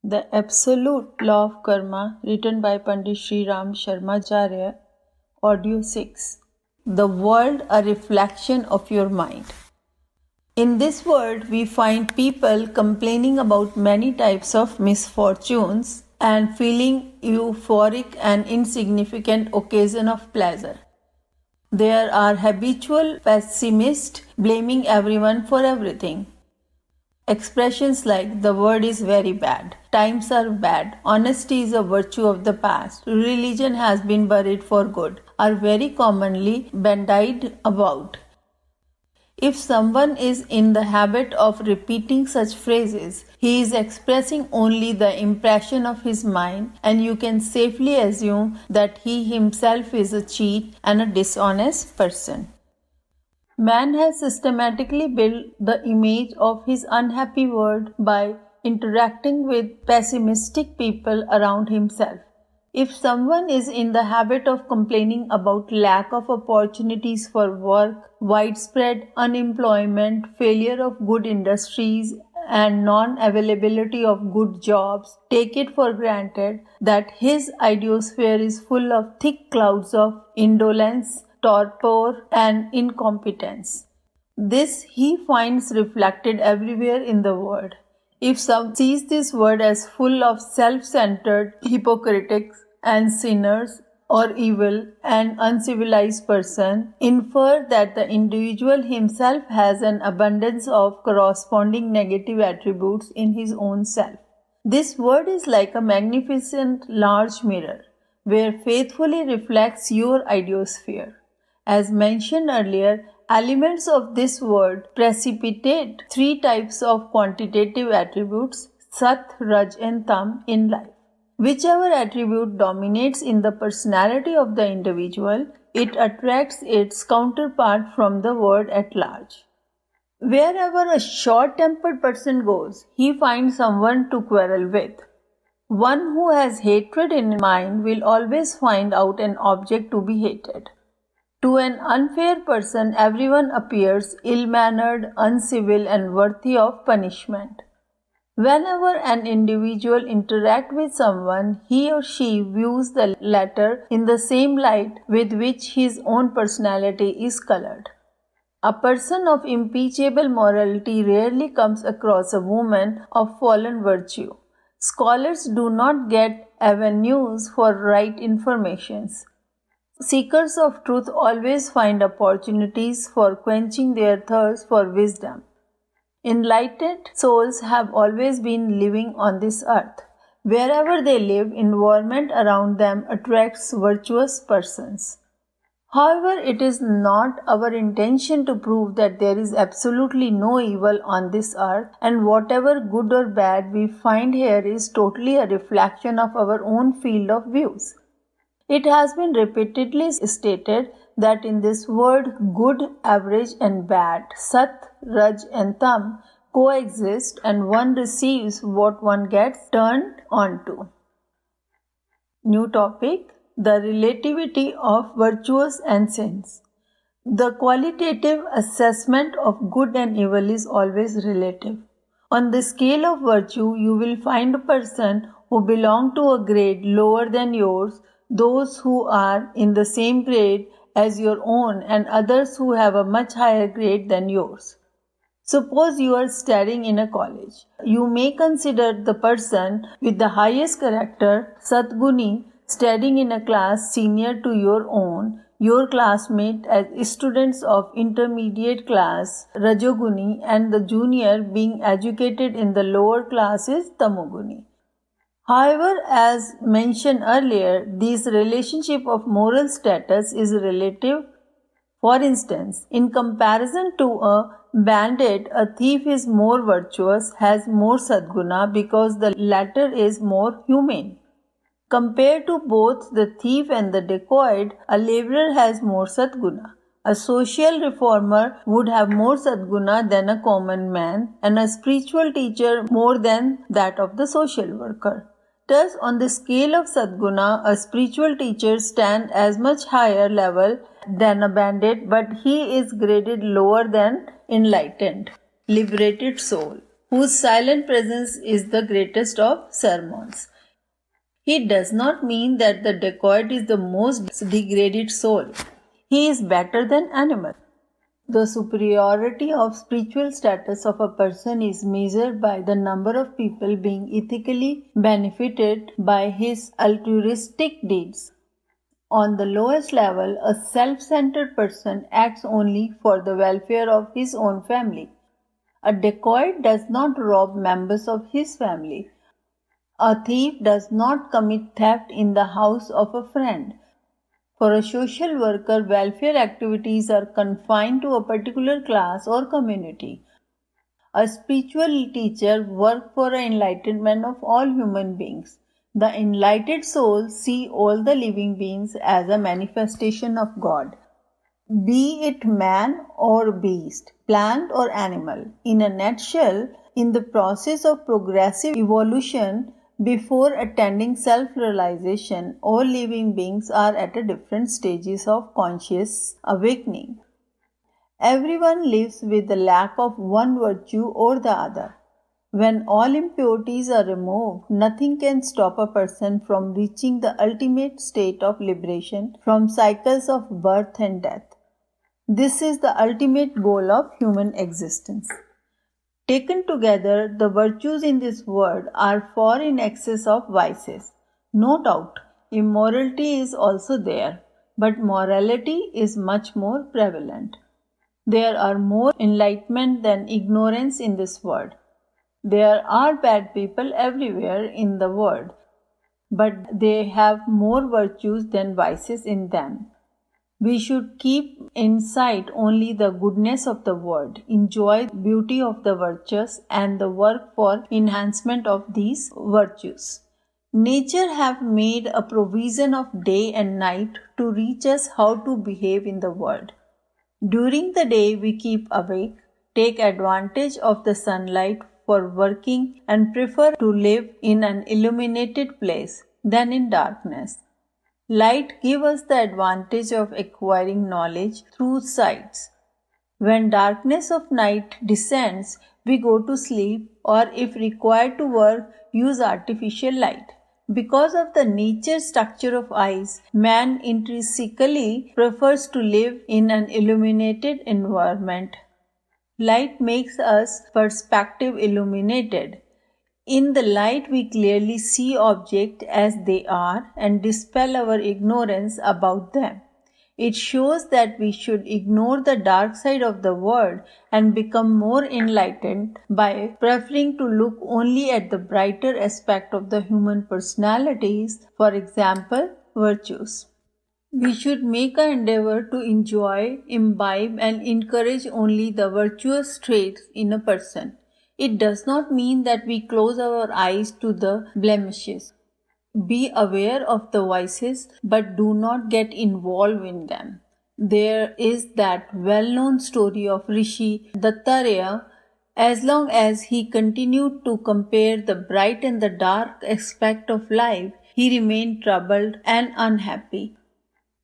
The Absolute Law of Karma, written by Pandit Sri Ram Sharmacharya, Audio 6. The world a reflection of your mind. In this world, we find people complaining about many types of misfortunes and feeling euphoric and insignificant occasion of pleasure. There are habitual pessimists blaming everyone for everything. Expressions like the world is very bad, times are bad, honesty is a virtue of the past, religion has been buried for good are very commonly bandied about. If someone is in the habit of repeating such phrases, he is expressing only the impression of his mind, and you can safely assume that he himself is a cheat and a dishonest person. Man has systematically built the image of his unhappy world by interacting with pessimistic people around himself. If someone is in the habit of complaining about lack of opportunities for work, widespread unemployment, failure of good industries, and non-availability of good jobs, take it for granted that his idiosphere is full of thick clouds of indolence, torpor, and incompetence. This he finds reflected everywhere in the world. If some sees this world as full of self-centered hypocrites and sinners or evil and uncivilized person, infer that the individual himself has an abundance of corresponding negative attributes in his own self. This world is like a magnificent large mirror, where faithfully reflects your idiosphere. As mentioned earlier, elements of this world precipitate three types of quantitative attributes, Sat, Raj and Tam, in life. Whichever attribute dominates in the personality of the individual, it attracts its counterpart from the world at large. Wherever a short-tempered person goes, he finds someone to quarrel with. One who has hatred in mind will always find out an object to be hated. To an unfair person, everyone appears ill-mannered, uncivil, and worthy of punishment. Whenever an individual interacts with someone, he or she views the latter in the same light with which his own personality is colored. A person of impeachable morality rarely comes across a woman of fallen virtue. Scholars do not get avenues for right informations. Seekers of truth always find opportunities for quenching their thirst for wisdom. Enlightened souls have always been living on this earth. Wherever they live, environment around them attracts virtuous persons. However, it is not our intention to prove that there is absolutely no evil on this earth, and whatever good or bad we find here is totally a reflection of our own field of views. It has been repeatedly stated that in this world, good, average, and bad, Sat, Raj, and Tam, coexist, and one receives what one gets turned onto. New topic: the relativity of virtues and sins. The qualitative assessment of good and evil is always relative. On the scale of virtue, you will find a person who belongs to a grade lower than yours, those who are in the same grade as your own, and others who have a much higher grade than yours. Suppose you are studying in a college. You may consider the person with the highest character, Satguni, studying in a class senior to your own, your classmate as students of intermediate class, Rajoguni, and the junior being educated in the lower classes, Tamoguni. However, as mentioned earlier, this relationship of moral status is relative. For instance, in comparison to a bandit, a thief is more virtuous, has more sadguna because the latter is more humane. Compared to both the thief and the dacoit, a laborer has more sadguna. A social reformer would have more sadguna than a common man, and a spiritual teacher more than that of the social worker. Thus, on the scale of sadguna, a spiritual teacher stands as much higher level than a bandit, but he is graded lower than enlightened, liberated soul. whose silent presence is the greatest of sermons. He does not mean that the dacoit is the most degraded soul. He is better than animal. The superiority of spiritual status of a person is measured by the number of people being ethically benefited by his altruistic deeds. On the lowest level, a self-centered person acts only for the welfare of his own family. A dacoit does not rob members of his family. A thief does not commit theft in the house of a friend. For a social worker, welfare activities are confined to a particular class or community. A spiritual teacher works for the enlightenment of all human beings. The enlightened souls see all the living beings as a manifestation of God, be it man or beast, plant or animal. In a nutshell, in the process of progressive evolution, before attaining self-realization, all living beings are at different stages of conscious awakening. Everyone lives with the lack of one virtue or the other. When all impurities are removed, nothing can stop a person from reaching the ultimate state of liberation from cycles of birth and death. This is the ultimate goal of human existence. Taken together, the virtues in this world are far in excess of vices. No doubt, immorality is also there, but morality is much more prevalent. There are more enlightenment than ignorance in this world. There are bad people everywhere in the world, but they have more virtues than vices in them. We should keep in sight only the goodness of the world, enjoy the beauty of the virtues, and the work for enhancement of these virtues. Nature have made a provision of day and night to teach us how to behave in the world. During the day we keep awake, take advantage of the sunlight for working, and prefer to live in an illuminated place than in darkness. Light gives us the advantage of acquiring knowledge through sights. When darkness of night descends, we go to sleep or if required to work, use artificial light. Because of the nature structure of eyes, man intrinsically prefers to live in an illuminated environment. Light makes us perspective illuminated. In the light we clearly see objects as they are and dispel our ignorance about them. It shows that we should ignore the dark side of the world and become more enlightened by preferring to look only at the brighter aspect of the human personalities, for example, virtues. We should make an endeavor to enjoy, imbibe, and encourage only the virtuous traits in a person. It does not mean that we close our eyes to the blemishes. Be aware of the vices, but do not get involved in them. There is that well-known story of Rishi Dattatreya. As long as he continued to compare the bright and the dark aspect of life, he remained troubled and unhappy.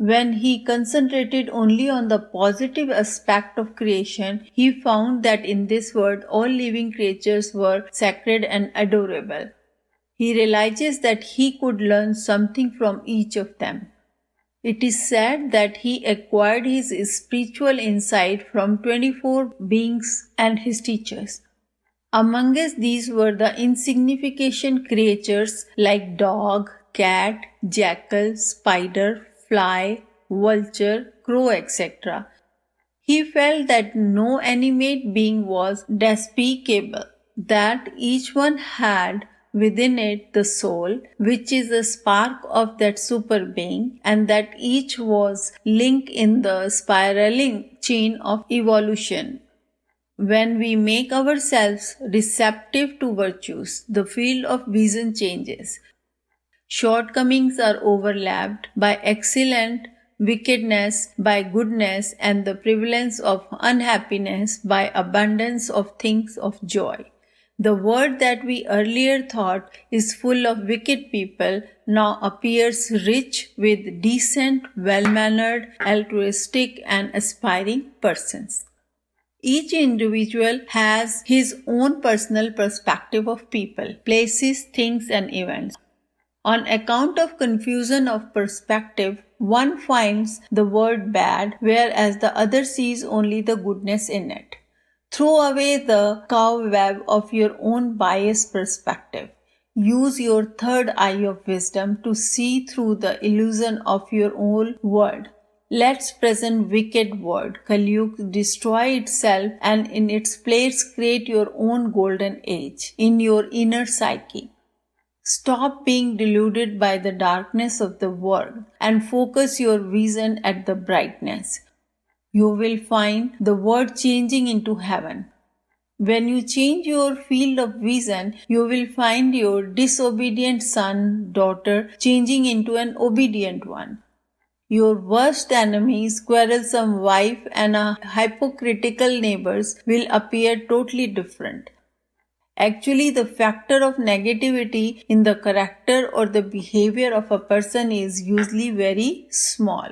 When he concentrated only on the positive aspect of creation, he found that in this world all living creatures were sacred and adorable. He realizes that he could learn something from each of them. It is said that he acquired his spiritual insight from 24 beings and his teachers. Amongst these were the insignificant creatures like dog, cat, jackal, spider, fly, vulture, crow, etc. He felt that no animate being was despicable, that each one had within it the soul, which is the spark of that super being, and that each was linked in the spiraling chain of evolution. When we make ourselves receptive to virtues, the field of vision changes. Shortcomings are overlapped by excellent, wickedness by goodness, and the prevalence of unhappiness by abundance of things of joy. The world that we earlier thought is full of wicked people now appears rich with decent, well-mannered, altruistic, and aspiring persons. Each individual has his own personal perspective of people, places, things, and events. On account of confusion of perspective, one finds the word bad, whereas the other sees only the goodness in it. Throw away the cobweb of your own biased perspective. Use your third eye of wisdom to see through the illusion of your own world. Let's present wicked world, Kalyug, destroy itself and in its place create your own golden age in your inner psyche. Stop being deluded by the darkness of the world and focus your vision at the brightness. You will find the world changing into heaven. When you change your field of vision, you will find your disobedient son, daughter changing into an obedient one. Your worst enemies, quarrelsome wife, and hypocritical neighbors will appear totally different. Actually, the factor of negativity in the character or the behavior of a person is usually very small.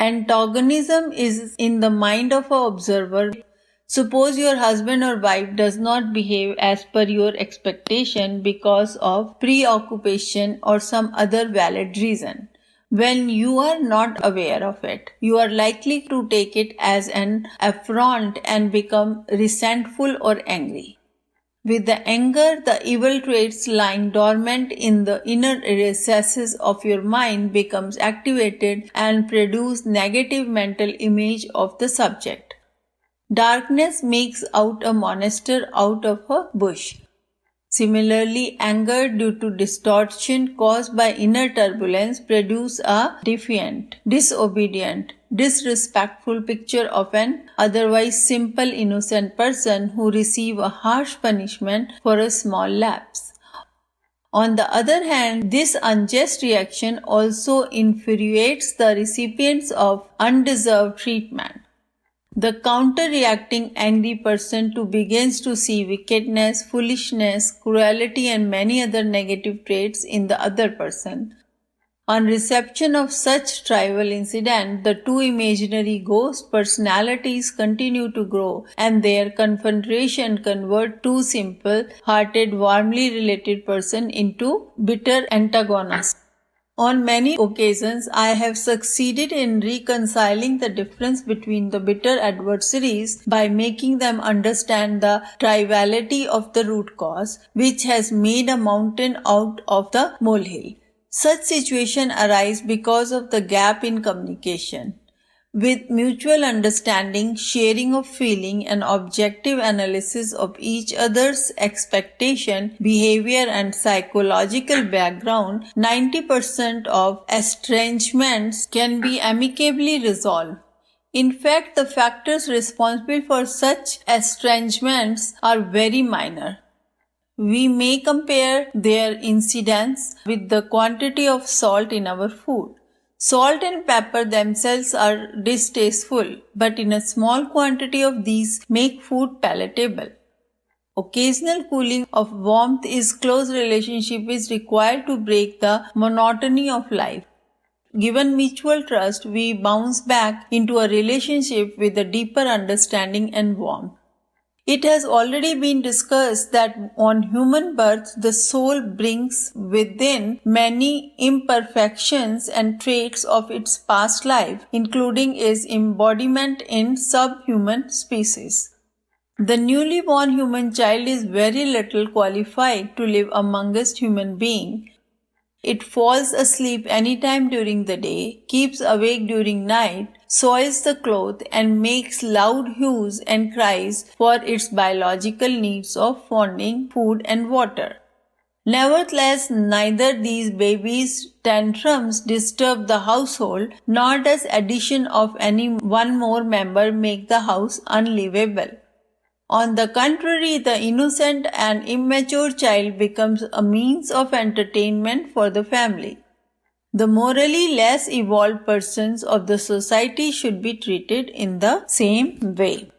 Antagonism is in the mind of an observer. Suppose your husband or wife does not behave as per your expectation because of preoccupation or some other valid reason. When you are not aware of it, you are likely to take it as an affront and become resentful or angry. With the anger, the evil traits lying dormant in the inner recesses of your mind becomes activated and produce negative mental image of the subject. Darkness makes out a monster out of a bush. Similarly, anger due to distortion caused by inner turbulence produce a defiant, disobedient, disrespectful picture of an otherwise simple innocent person who receive a harsh punishment for a small lapse. On the other hand, this unjust reaction also infuriates the recipients of undeserved treatment. The counter-reacting angry person too begins to see wickedness, foolishness, cruelty and many other negative traits in the other person. On reception of such trivial incident, the two imaginary ghost personalities continue to grow and their confrontation convert two simple-hearted, warmly related person into bitter antagonists. On many occasions, I have succeeded in reconciling the difference between the bitter adversaries by making them understand the triviality of the root cause, which has made a mountain out of the molehill. Such situations arise because of the gap in communication. With mutual understanding, sharing of feeling and objective analysis of each other's expectation, behavior and psychological background, 90% of estrangements can be amicably resolved. In fact, the factors responsible for such estrangements are very minor. We may compare their incidence with the quantity of salt in our food. Salt and pepper themselves are distasteful, but in a small quantity of these make food palatable. Occasional cooling of warmth is close relationship is required to break the monotony of life. Given mutual trust, we bounce back into a relationship with a deeper understanding and warmth. It has already been discussed that on human birth, the soul brings within many imperfections and traits of its past life, including its embodiment in subhuman species. The newly born human child is very little qualified to live amongst human beings. It falls asleep anytime during the day, keeps awake during night, soils the cloth and makes loud hues and cries for its biological needs of fondling, food and water. Nevertheless, neither these babies' tantrums disturb the household, nor does addition of any one more member make the house unlivable. On the contrary, the innocent and immature child becomes a means of entertainment for the family. The morally less evolved persons of the society should be treated in the same way.